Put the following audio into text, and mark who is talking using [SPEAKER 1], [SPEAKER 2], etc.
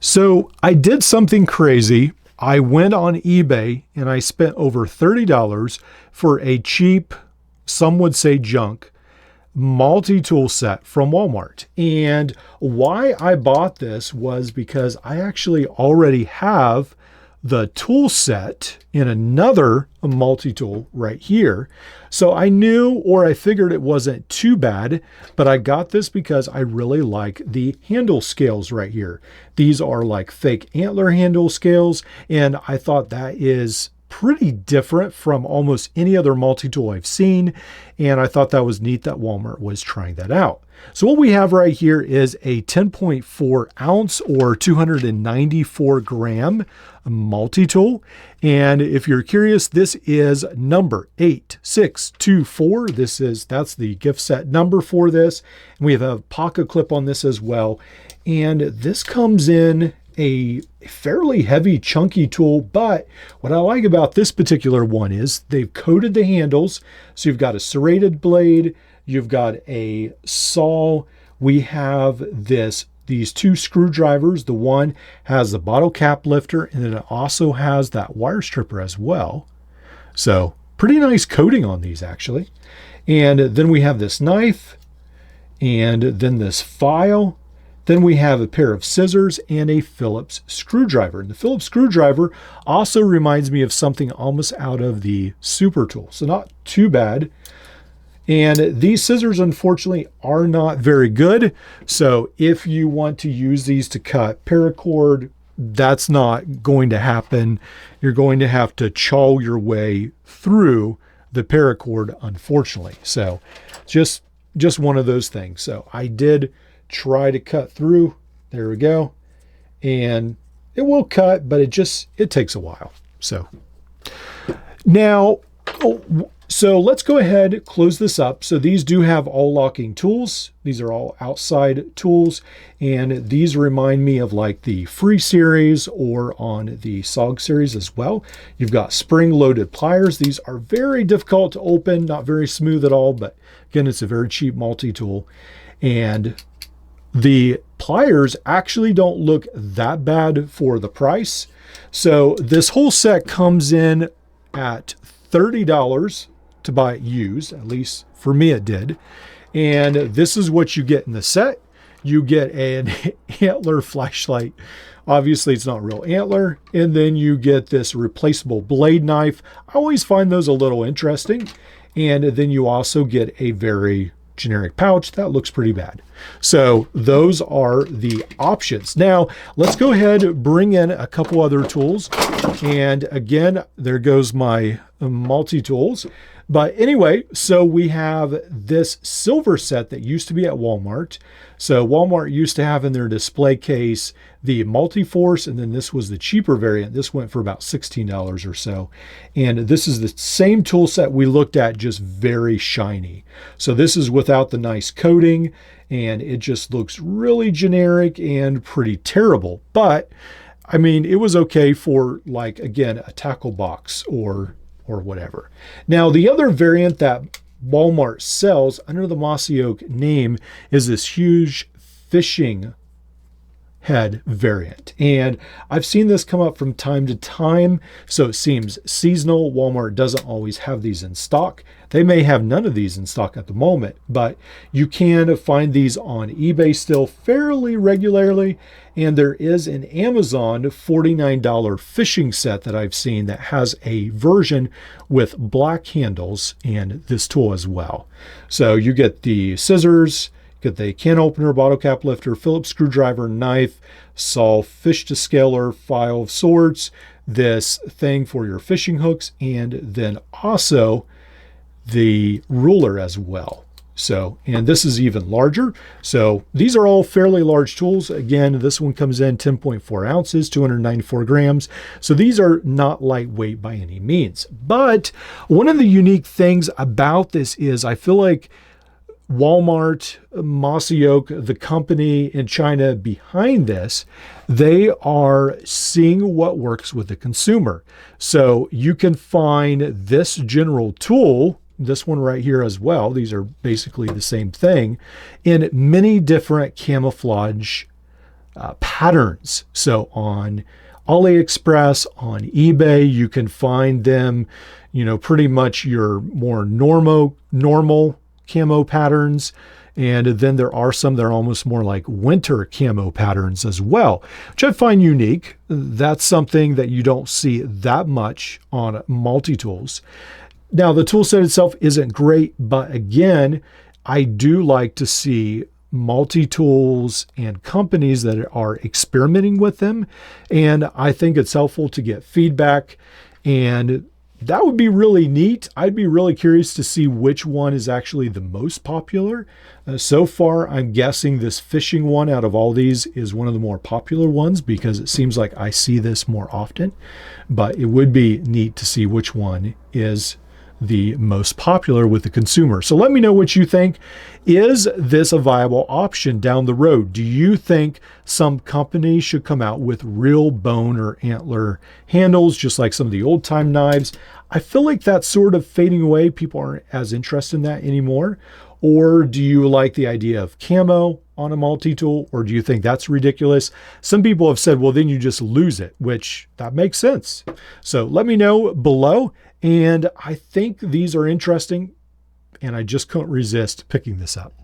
[SPEAKER 1] So I did something crazy. I went on eBay and I spent over $30 for a cheap, some would say junk, multi-tool set from Walmart. And why I bought this was because I actually already have the tool set in another multi-tool right here. So I knew, or I figured it wasn't too bad, but I got this because I really like the handle scales right here. These are like fake antler handle scales, and I thought that is pretty different from almost any other multi-tool I've seen, and I thought that was neat that Walmart was trying that out. So what we have right here is a 10.4 ounce or 294 gram multi-tool. And if you're curious, this is number 8624. That's the gift set number for this. And we have a pocket clip on this as well. And this comes in a fairly heavy, chunky tool, but what I like about this particular one is they've coated the handles. So you've got a serrated blade, you've got a saw, we have these two screwdrivers. The one has the bottle cap lifter, and then it also has that wire stripper as well. So pretty nice coating on these actually. And then we have this knife, and then this file. Then we have a pair of scissors and a Phillips screwdriver. And the Phillips screwdriver also reminds me of something almost out of the Super Tool. So not too bad. And these scissors, unfortunately, are not very good. So if you want to use these to cut paracord, that's not going to happen. You're going to have to chaw your way through the paracord, unfortunately. So just one of those things. So I did try to cut through. There we go. And it will cut, but it takes a while. So now, so let's go ahead, close this up. So these do have all locking tools. These are all outside tools. And these remind me of like the Free series or on the SOG series as well. You've got spring-loaded pliers. These are very difficult to open, not very smooth at all, but again, it's a very cheap multi-tool. And the pliers actually don't look that bad for the price. So this whole set comes in at $30 to buy it used, at least for me it did. And this is what you get in the set. You get an antler flashlight. Obviously it's not real antler. And then you get this replaceable blade knife. I always find those a little interesting. And then you also get a very generic pouch that looks pretty bad. So those are the options. Now let's go ahead and bring in a couple other tools. And again, there goes my multi-tools. But anyway, so we have this silver set that used to be at Walmart. So Walmart used to have in their display case the multi-force, and then this was the cheaper variant. This went for about $16 or so. And this is the same tool set we looked at, just very shiny. So this is without the nice coating, and it just looks really generic and pretty terrible. But I mean, it was okay for, like, again, a tackle box or whatever. Now, the other variant that Walmart sells under the Mossy Oak name is this huge fishing head variant. And I've seen this come up from time to time, so it seems seasonal. Walmart doesn't always have these in stock. They may have none of these in stock at the moment, but you can find these on eBay still fairly regularly. And there is an Amazon $49 fishing set that I've seen that has a version with black handles and this tool as well. So you get the scissors, get the can opener, bottle cap lifter, Phillips screwdriver, knife, saw, fish to scaler, file of sorts, this thing for your fishing hooks, and then also the ruler as well. So, and this is even larger. So these are all fairly large tools. Again, this one comes in 10.4 ounces, 294 grams. So these are not lightweight by any means. But one of the unique things about this is I feel like Walmart, Mossy Oak, the company in China behind this, they are seeing what works with the consumer. So you can find this general tool, this one right here as well, these are basically the same thing, in many different camouflage patterns. So on AliExpress, on eBay, you can find them, pretty much your more normal camo patterns. And then there are some that are almost more like winter camo patterns as well, which I find unique. That's something that you don't see that much on multi-tools. Now, the tool set itself isn't great, but again, I do like to see multi-tools and companies that are experimenting with them. And I think it's helpful to get feedback, and that would be really neat. I'd be really curious to see which one is actually the most popular. So far, I'm guessing this fishing one out of all these is one of the more popular ones because it seems like I see this more often. But it would be neat to see which one is the most popular with the consumer. So let me know what you think. Is this a viable option down the road? Do you think some companies should come out with real bone or antler handles, just like some of the old time knives? I feel like that's sort of fading away. People aren't as interested in that anymore. Or do you like the idea of camo on a multi-tool, or do you think that's ridiculous? Some people have said, well, then you just lose it, which that makes sense. So let me know below. And I think these are interesting, and I just couldn't resist picking this up.